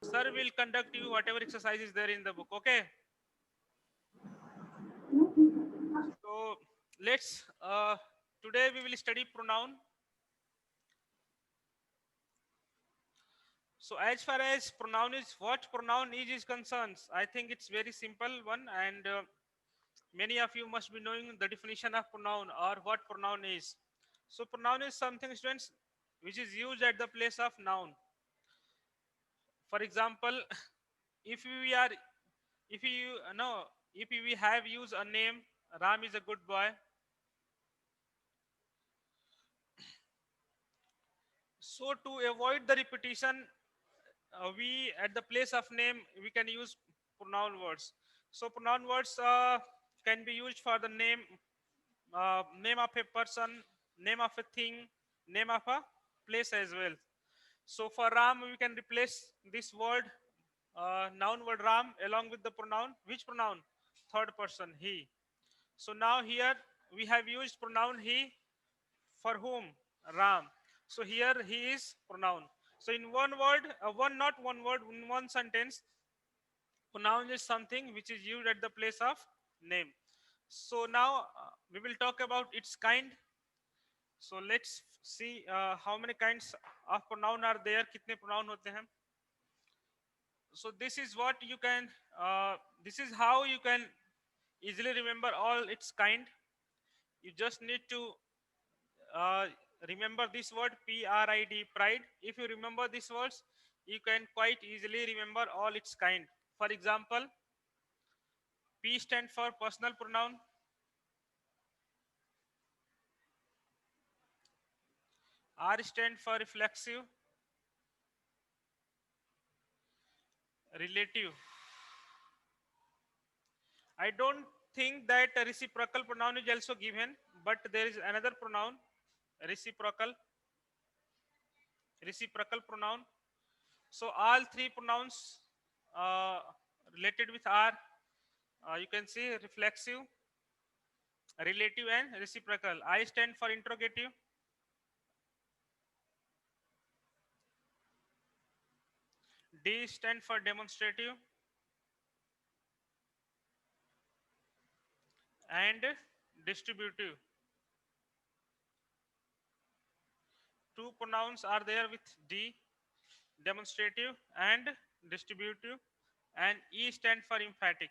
Sir will conduct you whatever exercise is there in the book. Okay. So let's today we will study pronoun. So as far as pronoun is, what pronoun is concerns, I think it's very simple one, and many of you must be knowing the definition of pronoun or what pronoun is. So pronoun is something, students, which is used at the place of noun. For example, if we are, if you no, if we have used a name, Ram is a good boy. So to avoid the repetition, we at the place of name we can use pronoun words. So pronoun words can be used for the name, name of a person, name of a thing, name of a place as well. So for Ram, we can replace this word, noun word Ram, along with the pronoun. Which pronoun? Third person, he. So now here we have used pronoun he for whom? Ram. So here he is pronoun. So in one word, not one word, in one sentence, pronoun is something which is used at the place of name. So now we will talk about its kind. So let's see how many kinds of pronoun are there. कितने pronoun होते हैं? So this is what you can. This is how you can easily remember all its kind. You just need to uh, remember this word PRID, pride. If you remember these words, you can quite easily remember all its kind. For example, P stand for personal pronoun, R stand for reflexive, relative. I don't think that a reciprocal pronoun is also given, but there is another pronoun, reciprocal, reciprocal pronoun. So all three pronouns uh, related with R, you can see reflexive, relative, and reciprocal. I stand for interrogative, D stand for demonstrative, and distributive. Two pronouns are there with D, demonstrative and distributive, and E stand for emphatic.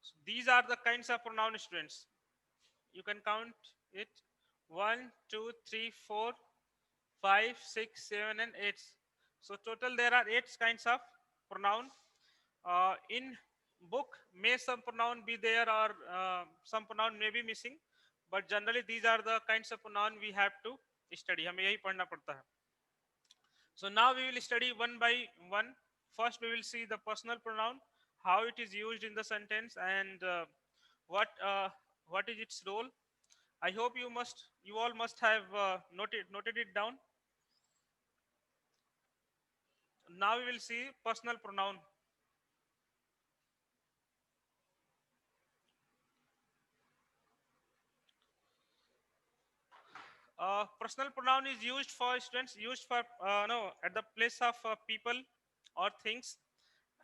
So these are the kinds of pronoun, students. You can count it: 1, 2, 3, 4, 5, 6, 7, and 8. So total there are 8 kinds of pronoun. In book, may some pronoun be there, or some pronoun may be missing, but generally these are the kinds of pronoun we have to study. हमें यही पढ़ना पड़ता है. So now we will study one by one. First, we will see the personal pronoun, how it is used in the sentence, and what uh, what is its role. I hope you all must have noted it down. Now we will see personal pronoun. Personal pronoun is used for students, used for no, at the place of people or things,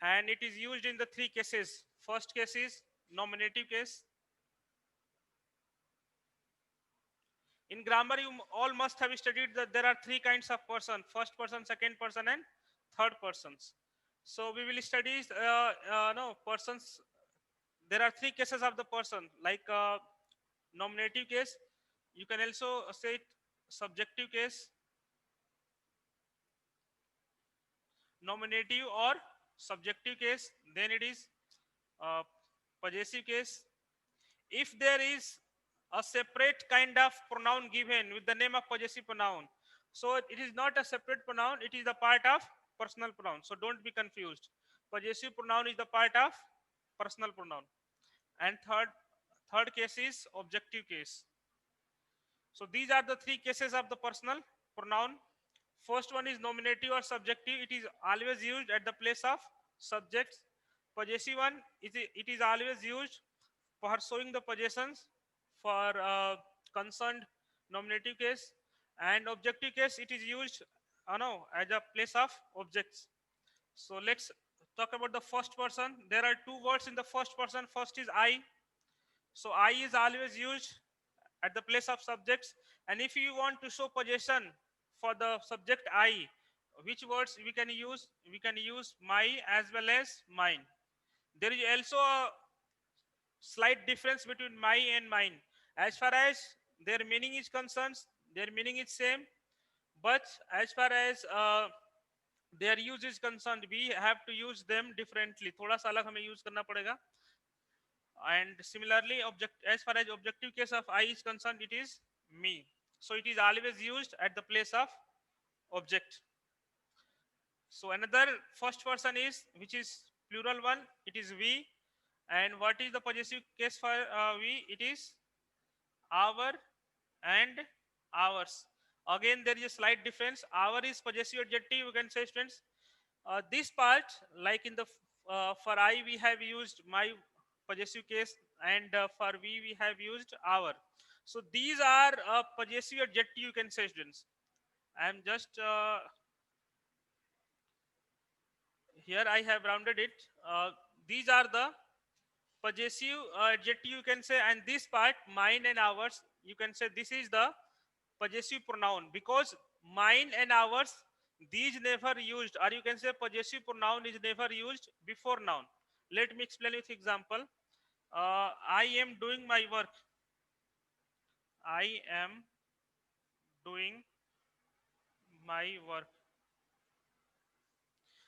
and it is used in the three cases. First case is nominative case. In grammar, you all must have studied that there are three kinds of person: first person, second person, and third persons. So we will study no persons. There are three cases of the person, like nominative case. You can also say it subjective case, nominative or subjective case. Then it is uh, possessive case. If there is a separate kind of pronoun given with the name of possessive pronoun, so it is not a separate pronoun, it is the part of personal pronoun. So don't be confused. Possessive pronoun is the part of personal pronoun. And third case is objective case. So these are the three cases of the personal pronoun. First one is nominative or subjective. It is always used at the place of subjects. Possessive one, it is always used for showing the possessions. for concerned nominative case, and objective case it is used no, as a place of objects. So let's talk about the first person. There are two words in the first person. First is I. So I is always used at the place of subjects. And if you want to show possession for the subject I, which words we can use? We can use my as well as mine. There is also a slight difference between my and mine. As far as their meaning is concerned, their meaning is same. But as far as their use is concerned, we have to use them differently. थोड़ा सा अलग हमें use करना पड़ेगा. And similarly, as far as objective case of I is concerned, it is me. So it is always used at the place of object. So another first person is, which is plural one, it is we. And what is the possessive case for we? It is our and ours. Again, there is a slight difference. Our is possessive adjective. You can say, students, this part, like in the for I, we have used my possessive case, and for we have used our. So these are possessive adjective. You can say, students. I am just here. I have rounded it. These are the possessive adjective. You can say, and this part, mine and ours. You can say this is the possessive pronoun, because mine and ours, these never used, or you can say possessive pronoun is never used before noun. Let me explain with example. I am doing my work. I am doing my work.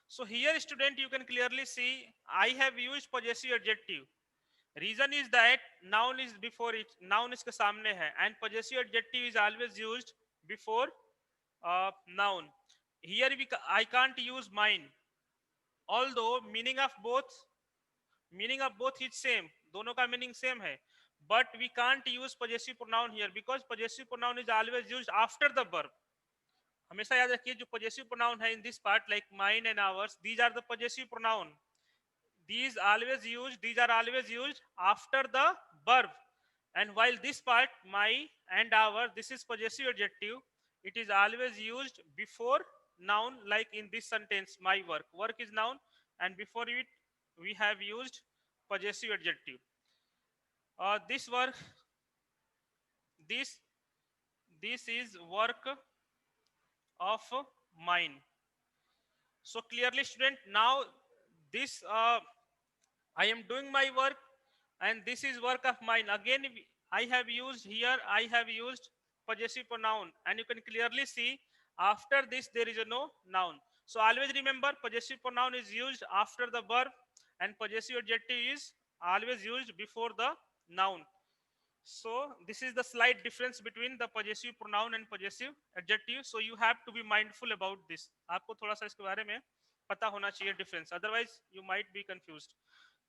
So here, student, you can clearly see I have used possessive adjective. Reason is that noun is before it, noun इसके सामने है, and possessive adjective is always used before noun. Here I can't use mine, although meaning of both is same. दोनों का meaning same है, but we can't use possessive pronoun here because possessive pronoun is always used after the verb. हमेशा याद रखिए जो possessive pronoun है in this part, like mine and ours, these are the possessive pronoun. These are always used after the verb. And while this part, my and our, this is possessive adjective, it is always used before noun, like in this sentence, my work. Work is noun, and before it we have used possessive adjective. This work, this this is work of mine. So clearly, student, now this I am doing my work, and this is work of mine. Again, I have used here, I have used possessive pronoun, and you can clearly see after this there is a no noun. So always remember, possessive pronoun is used after the verb, and possessive adjective is always used before the noun. So this is the slight difference between the possessive pronoun and possessive adjective. So you have to be mindful about this. आपको थोड़ा सा इसके बारे में पता होना चाहिए difference. Otherwise, you might be confused.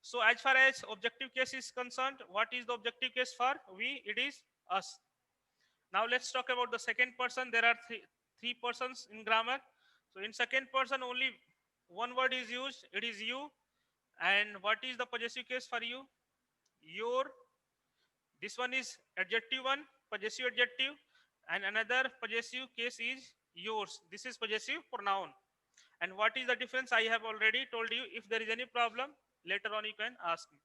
So as far as objective case is concerned, what is the objective case for we? It is us. Now let's talk about the second person. There are three persons in grammar. So in second person, only one word is used. It is you. And what is the possessive case for you? Your. This one is adjective one, possessive adjective, and another possessive case is yours. This is possessive pronoun. And what is the difference? I have already told you. If there is any problem, later on you can ask me.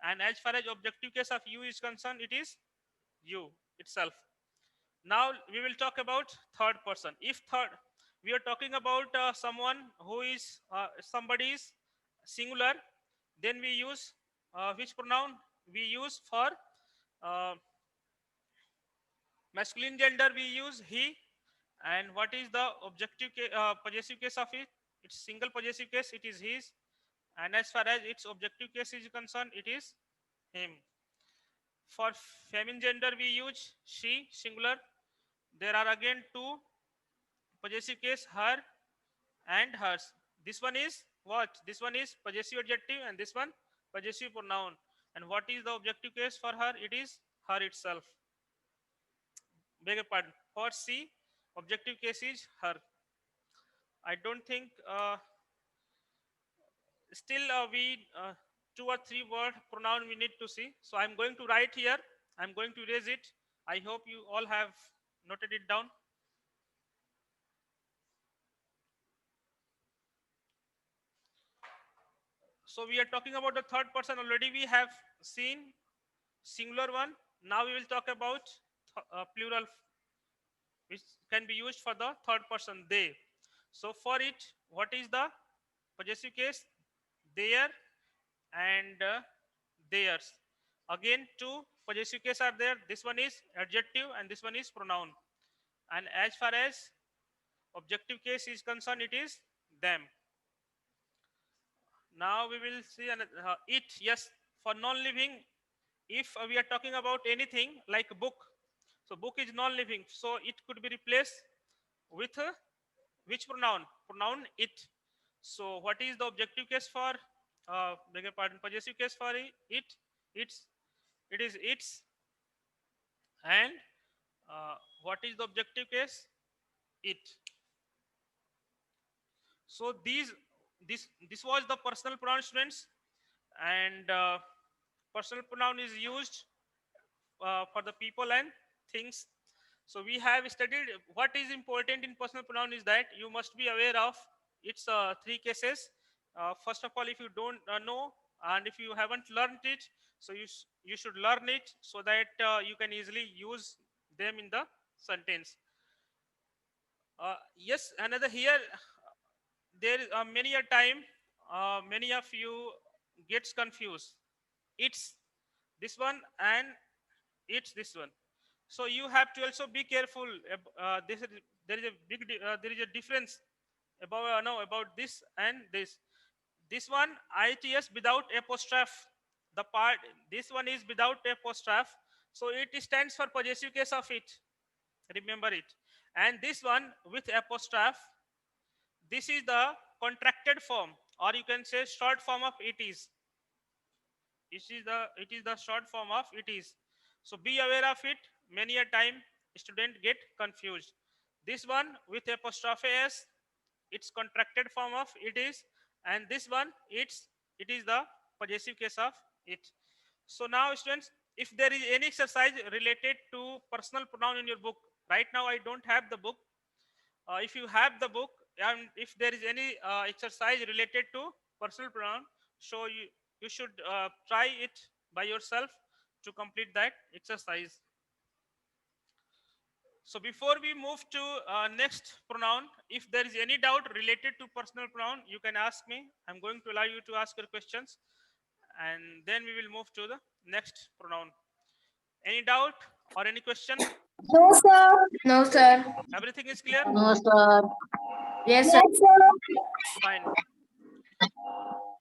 And as far as objective case of you is concerned, it is you itself. Now we will talk about third person. If third, we are talking about someone who is somebody is singular, then we use which pronoun we use for uh, masculine gender, we use he. And what is the possessive case of it? It's single possessive case, it is his. And as far as its objective case is concerned, it is him. For feminine gender, we use she, singular. There are again two possessive case, her and hers. This one is what? This one is possessive adjective, and this one possessive pronoun. And what is the objective case for her? It is her itself. Beg your pardon. For C, objective case is her. I don't think still we two or three word pronoun we need to see. So I'm going to write here I'm going to erase it. I hope you all have noted it down. So we are talking about the third person already. We have seen singular one. Now we will talk about plural, which can be used for the third person, they. So for it, what is the possessive case? Their and theirs. Again, two possessive case are there. This one is adjective and this one is pronoun. And as far as objective case is concerned, it is them. Now we will see it. Yes, for non-living, if we are talking about anything like book, so book is non-living, so it could be replaced with which pronoun? Pronoun it. So what is the objective case for? Beg your pardon. Possessive case for it. It's. It is its. And what is the objective case? It. So this was the personal pronoun, students, and personal pronoun is used for the people and things. So we have studied what is important in personal pronoun is that you must be aware of its three cases. First of all, if you don't know and if you haven't learned it, so you should learn it so that you can easily use them in the sentence. Yes, another here, there is many a time many of you gets confused. It's this one and it's this one. So you have to also be careful. There is a there is a difference about no about this and this. This one its without apostrophe. The part this one is without apostrophe. So it stands for possessive case of it. Remember it. And this one with apostrophe. This is the contracted form, or you can say short form of it is. It is the short form of it is. So be aware of it. Many a time student get confused. This one with apostrophe s, it's contracted form of it is, and this one it is the possessive case of it. So now students, if there is any exercise related to personal pronoun in your book, right now I don't have the book. If you have the book and if there is any exercise related to personal pronoun, so you should try it by yourself to complete that exercise. So before we move to next pronoun, if there is any doubt related to personal pronoun, you can ask me. I'm going to allow you to ask your questions, and then we will move to the next pronoun. Any doubt or any question? No, sir. No, sir. Everything is clear? No, sir. Yes, sir. Yes, sir. Fine.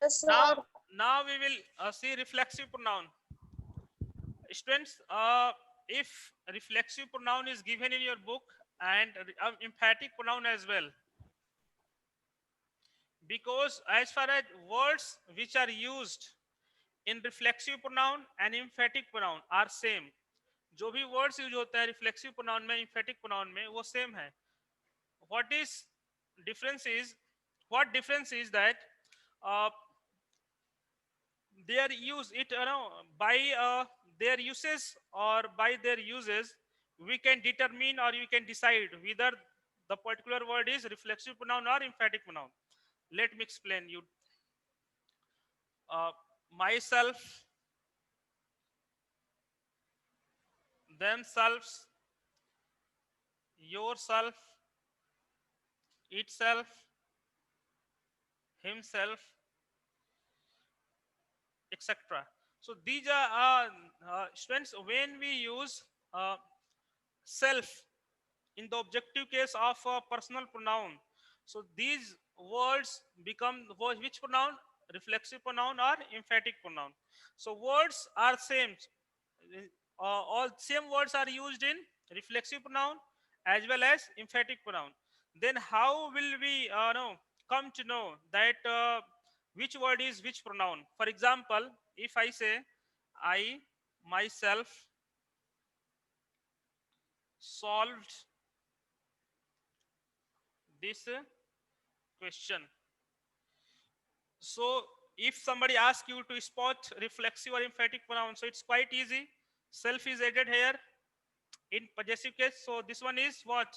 Yes, Now, sir. now we will see reflexive pronoun. Students, if reflexive pronoun is given in your book and emphatic pronoun as well, because as far as words which are used in reflexive pronoun and emphatic pronoun are same. जो भी words use होता है reflexive pronoun में emphatic pronoun में वो same है. What is difference is what difference is that uh, their use it by their uses or by their uses we can determine or we can decide whether the particular word is reflexive pronoun or emphatic pronoun. Let me explain you. Myself, themselves, yourself, itself, himself, etc. So these are students, when we use self in the objective case of a personal pronoun, so these words become which pronoun? Reflexive pronoun or emphatic pronoun. So words are same. All same words are used in reflexive pronoun as well as emphatic pronoun. Then how will we know come to know that which word is which pronoun? For example, if I say I myself solved this question. So if somebody asks you to spot reflexive or emphatic pronoun, so it's quite easy. Self is added here in possessive case. So this one is what?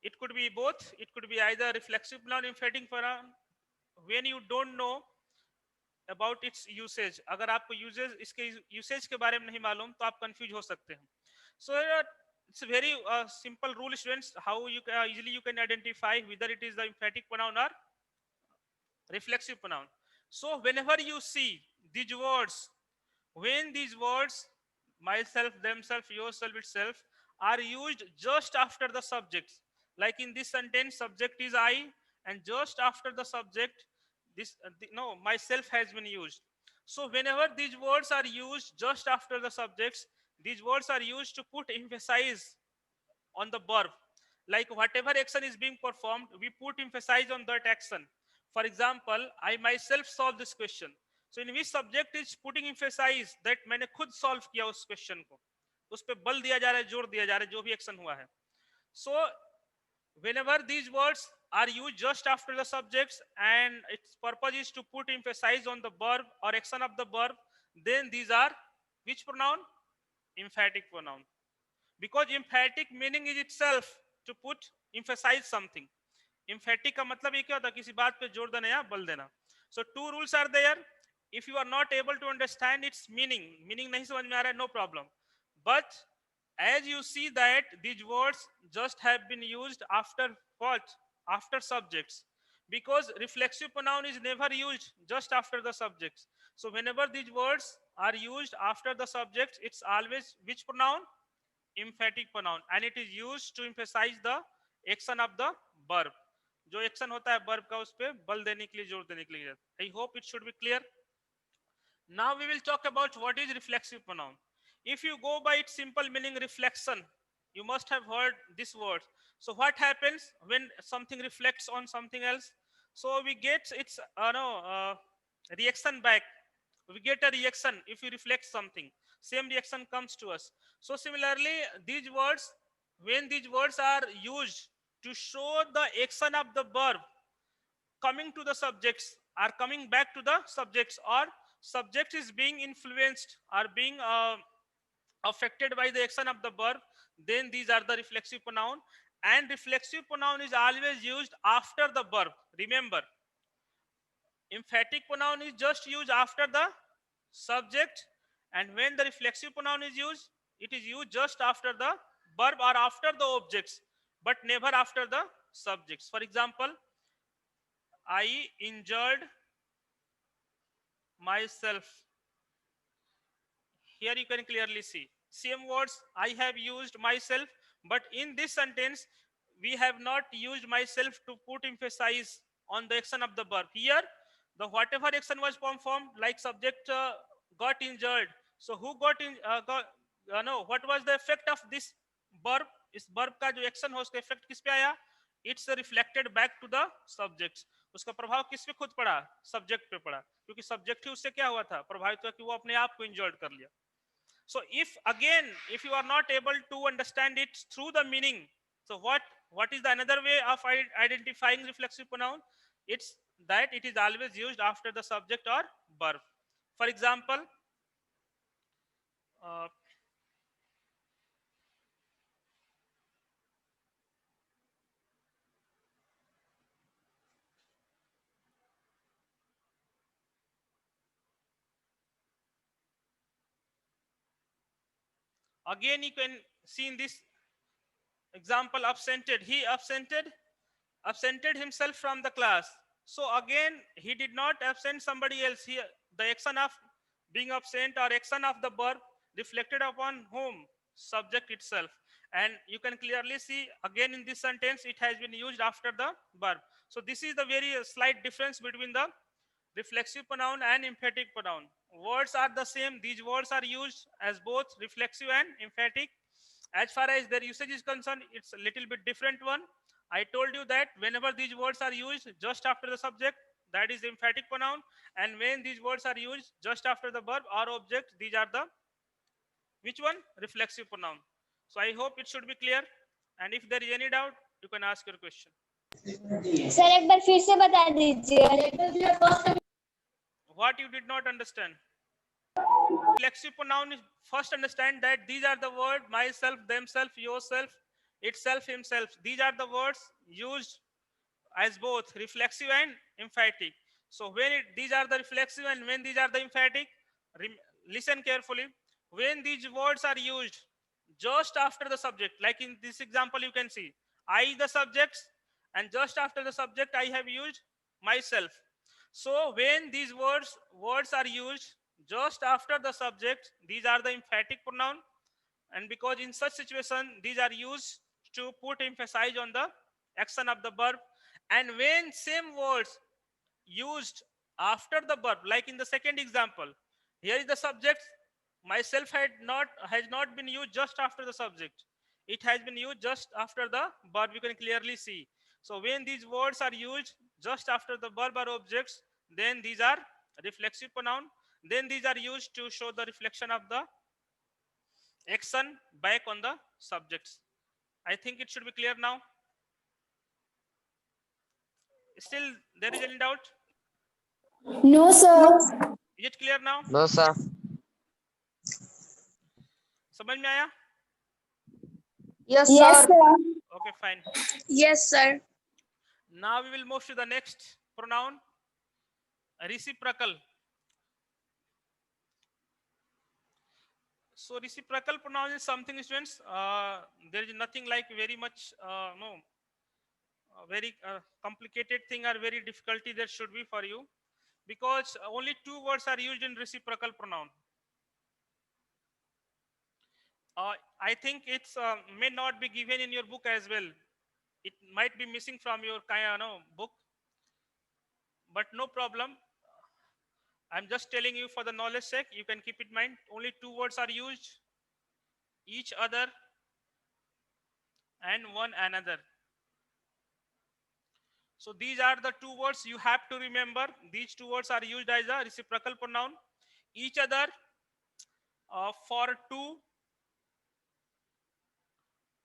It could be both. It could be either reflexive pronoun, emphatic pronoun. When you don't know about its usage, अगर आपको usage इसके usage के बारे में नहीं मालूम तो आप कंफ्यूज हो सकते हैं. So it's a very simple rule, students, how you easily you can identify whether it is the emphatic pronoun or reflexive pronoun. So whenever you see these words, when these words myself, themselves, yourself, itself are used just after the subjects, like in this sentence subject is I, and just after the subject this no myself has been used. So whenever these words are used just after the subjects, these words are used to put emphasis on the verb. Like whatever action is being performed, we put emphasis on that action. For example, I myself solve this question. So in which subject is putting emphasis that मैंने खुद solve किया उस question को, उस पे बल दिया जा रहा है, जोर दिया जा रहा है, जो भी action हुआ है. So whenever these words are used just after the subjects and its purpose is to put emphasis on the verb or action of the verb, then these are which pronoun? Emphatic pronoun. Because emphatic meaning is itself to put emphasize something. Emphatic का मतलब ये क्या होता है? किसी बात पे जोर देना या बल देना. So two rules are there. If you are not able to understand its meaning नहीं समझ में आ रहा है, no problem. But as you see that these words just have been used after what? After subjects. Because reflexive pronoun is never used just after the subjects. So whenever these words are used after the subjects, it's always which pronoun? Emphatic pronoun, and it is used to emphasize the action of the verb. जो action होता है verb का, उस पे बल देने के लिए, जोर देने के लिए. I hope it should be clear. Now we will talk about what is reflexive pronoun. If you go by its simple meaning, reflection, you must have heard this word. So what happens when something reflects on something else? So we get its reaction back. We get a reaction if we reflect something. Same reaction comes to us. So similarly, these words, when these words are used to show the action of the verb coming to the subjects, are coming back to the subjects, or subject is being influenced or being affected by the action of the verb, then these are the reflexive pronoun. And reflexive pronoun is always used after the verb. Remember, emphatic pronoun is just used after the subject, and when the reflexive pronoun is used, it is used just after the verb or after the objects, but never after the subjects. For example, I injured myself. Here you can clearly see same words I have used myself, but in this sentence we have not used myself to put emphasis on the action of the verb. Here the whatever action was performed, like subject got injured. So who got in no, what was the effect of this verb? इस verb का जो action हो, उसका effect किस पे आया? It's reflected back to the subjects. उसका प्रभाव किस पे खुद पड़ा? Subject पे पड़ा, क्योंकि subject ही उससे क्या हुआ था? प्रभावित हुआ कि वो अपने आप को injured कर लिया. So if you are not able to understand it through the meaning, so what is the another way of identifying reflexive pronoun? It's that it is always used after the subject or verb. For example, again you can see in this example, absented. He absented himself from the class. So again, he did not absent somebody else. Here the action of being absent or action of the verb reflected upon whom? Subject itself. And you can clearly see again in this sentence it has been used after the verb. So this is the very slight difference between the reflexive pronoun and emphatic pronoun. Words are the same. These words are used as both reflexive and emphatic. As far as their usage is concerned, it's a little bit different one. I told you that whenever these words are used just after the subject, that is the emphatic pronoun, and when these words are used just after the verb or object, these are the which one? Reflexive pronoun. So I hope it should be clear, and if there is any doubt, you can ask your question. Sir एक बार फिर से बता दीजिए. What you did not understand? Reflexive pronoun is first understand that these are the word myself, themself, yourself, itself, himself. These are the words used as both reflexive and emphatic. So when these are the reflexive and when these are the emphatic, listen carefully. When these words are used just after the subject, like in this example, you can see I the subject, and just after the subject, I have used myself. So when these words are used just after the subject, these are the emphatic pronoun, and because in such situation these are used to put emphasis on the action of the verb. And when same words used after the verb, like in the second example, here is the subject, myself has not been used just after the subject, it has been used just after the verb, you can clearly see. So when these words are used just after the verb or objects, then these are reflexive pronoun, then these are used to show the reflection of the action back on the subjects. I think it should be clear now. Still there is any doubt? No, sir. Is it clear now? No, sir. समझ में आया? Yes, Yes, sir. sir. Okay, fine. Yes, sir. Now we will move to the next pronoun, reciprocal. So reciprocal pronoun is something, students, there is nothing like very much very complicated thing or very difficulty there should be for you, because only two words are used in reciprocal pronoun. I think it's may not be given in your book as well. It might be missing from your book, but no problem. I'm just telling you for the knowledge sake. You can keep it in mind. Only two words are used: each other and one another. So these are the two words you have to remember. These two words are used as a reciprocal pronoun. Each other for two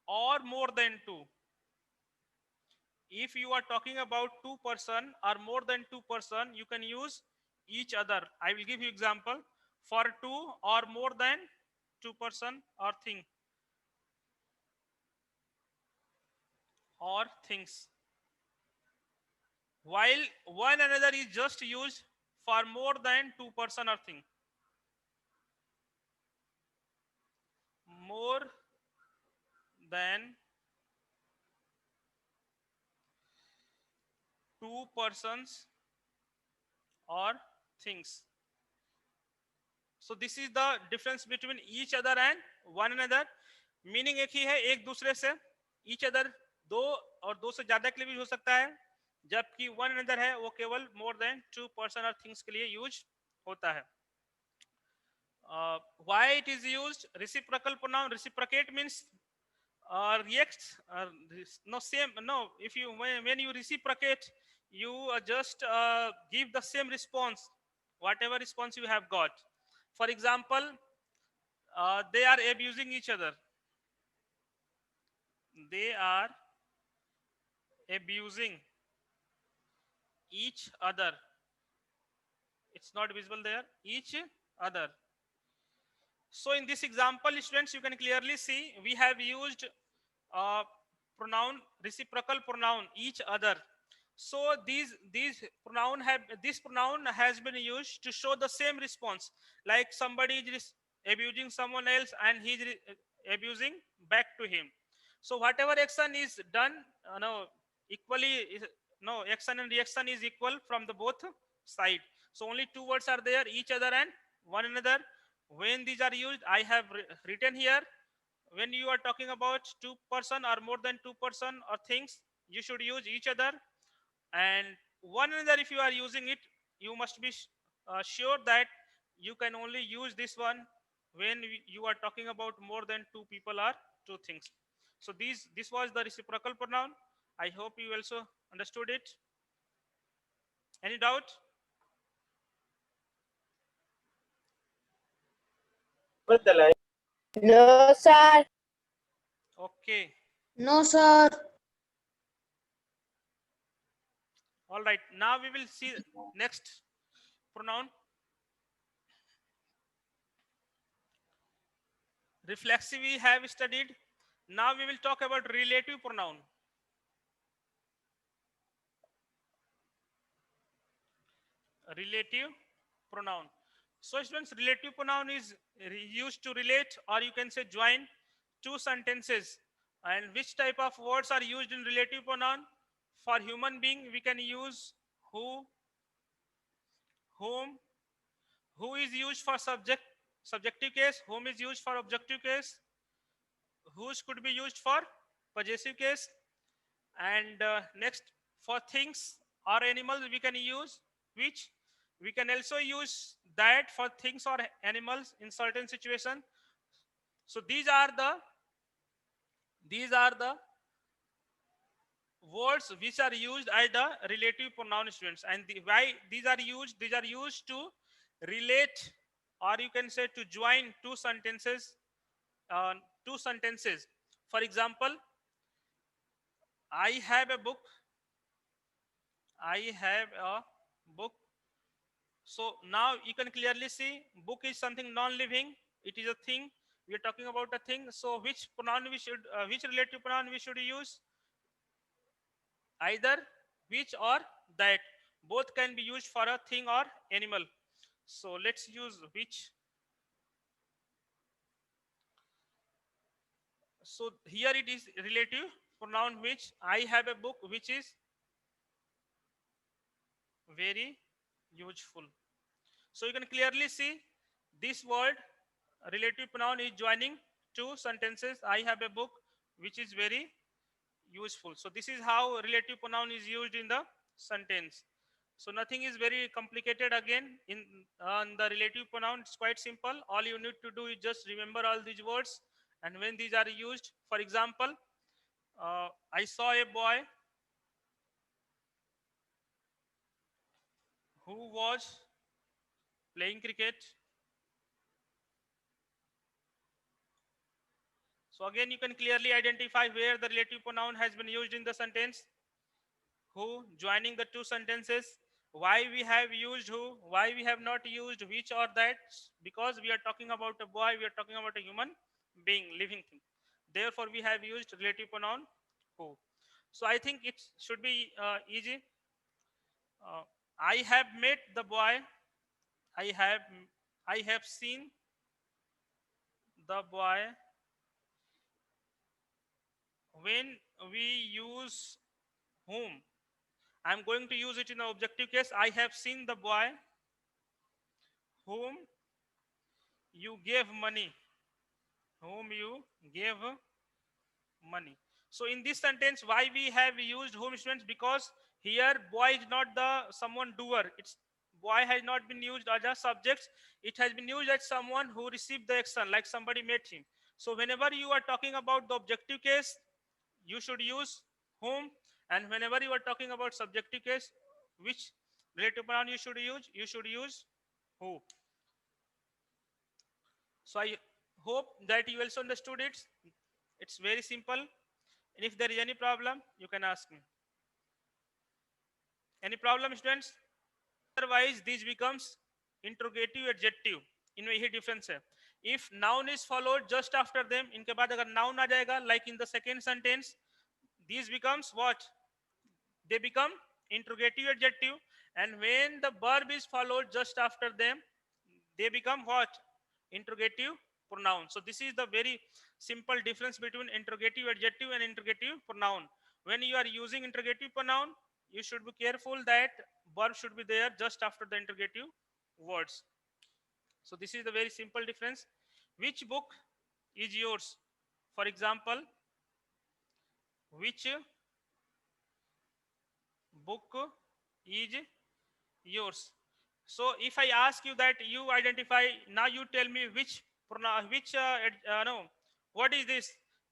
or more than two. If you are talking about two person or more than two person, you can use each other. I will give you example for two or more than two person or thing or things. While one another is just used for more than two person or thing. More than two persons or things. So this is the difference between each other and one another. Meaning एक ही है, एक दूसरे से. each other दो और दो से ज्यादा के लिए भी हो सकता है, जबकि one another है वो केवल more than two person or things के लिए यूज होता है. Why it is used? Reciprocal pronoun, reciprocate means react, no same, no, if you when you reciprocate, you just give the same response, whatever response you have got. For example, they are abusing each other. They are abusing each other. It's not visible there. Each other. So in this example, students, you can clearly see we have used pronoun, reciprocal pronoun, each other. So these pronoun have, this pronoun has been used to show the same response, like somebody is abusing someone else and he is abusing back to him. So whatever action is done, no, equally no, action and reaction is equal from the both side. So only two words are there, each other and one another. When these are used, I have written here. When you are talking about two person or more than two person or things, you should use each other. And one another, if you are using it, you must be sure that you can only use this one when you are talking about more than two people or two things. So this was the reciprocal pronoun. I hope you also understood it. Any doubt? No, sir. Okay. No, sir. All right. Now we will see next pronoun. Reflexive we have studied. Now we will talk about relative pronoun. Relative pronoun. So students, relative pronoun is used to relate, or you can say join two sentences. And which type of words are used in relative pronoun? For human being, we can use who, whom. Who is used for subjective case, whom is used for objective case, whose could be used for possessive case. And next, for things or animals, we can use which. We can also use that for things or animals in certain situation. So these are the words which are used as the relative pronoun, students. And why these are used to relate, or you can say to join uh, two sentences. For example, I have a book. I have a book. So now you can clearly see book is something non-living. It is a thing. We are talking about a thing. So which relative pronoun we should use? Either which or that. Both can be used for a thing or animal. So let's use which. So here it is relative pronoun which. I have a book which is very useful. So you can clearly see this word relative pronoun is joining two sentences. I have a book which is very useful. So this is how relative pronoun is used in the sentence. So nothing is very complicated again in the relative pronoun. It's quite simple. All you need to do is just remember all these words and when these are used. For example, I saw a boy who was playing cricket. So again, you can clearly identify where the relative pronoun has been used in the sentence. Who joining the two sentences. Why we have used who, why we have not used which or that? Because we are talking about a boy, we are talking about a human being, living thing. Therefore we have used relative pronoun who. So I think it should be easy. I have met the boy. I have i have seen the boy. When we use whom, I'm going to use it in the objective case. I have seen the boy whom you gave money. Whom you gave money. So in this sentence, why we have used whom, students? Because here boy is not the someone doer. It's boy has not been used as a subject. It has been used as someone who received the action, like somebody met him. So whenever you are talking about the objective case, you should use whom. And whenever you are talking about subjective case, which relative pronoun you should use? You should use who. So I hope that you also understood it. It's very simple. And if there is any problem, you can ask me. Any problem, students? Otherwise, this becomes interrogative adjective. इनमें यही difference है. If noun is followed just after them, इनके बाद अगर noun आ जाएगा, like in the second sentence, these becomes what? They become interrogative adjective. And when the verb is followed just after them, they become what? Interrogative pronoun. So this is the very simple difference between interrogative adjective and interrogative pronoun. When you are using interrogative pronoun, you should be careful that verb should be there just after the interrogative words. So this is the very simple difference. Which book is yours? For example, which book is yours? So if I ask you that, you identify, now you tell me which no, what is this?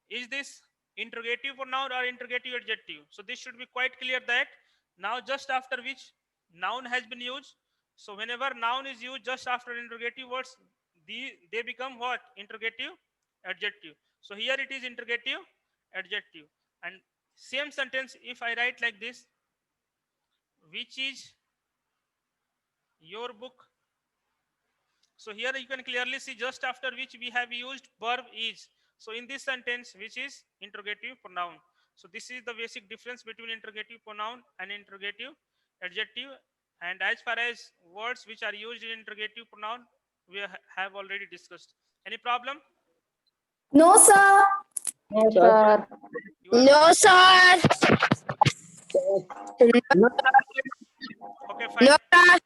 Is this interrogative pronoun or interrogative adjective? So this should be quite clear that now just after which noun has been used. So whenever noun is used just after interrogative words, they become what? Interrogative adjective. So here it is interrogative adjective. And same sentence, if I write like this, which is your book? So here you can clearly see just after which we have used verb is. So in this sentence, which is interrogative pronoun. So this is the basic difference between interrogative pronoun and interrogative adjective. And as far as words which are used in interrogative pronoun, we have already discussed. Any problem? No, sir. No, sir. You are No, sir. okay, fine. No, sir.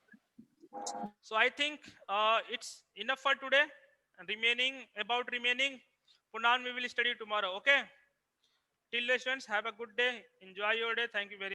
So I think it's enough for today. And remaining pronoun we will study tomorrow. Okay. Till then, students, have a good day. Enjoy your day. Thank you very much.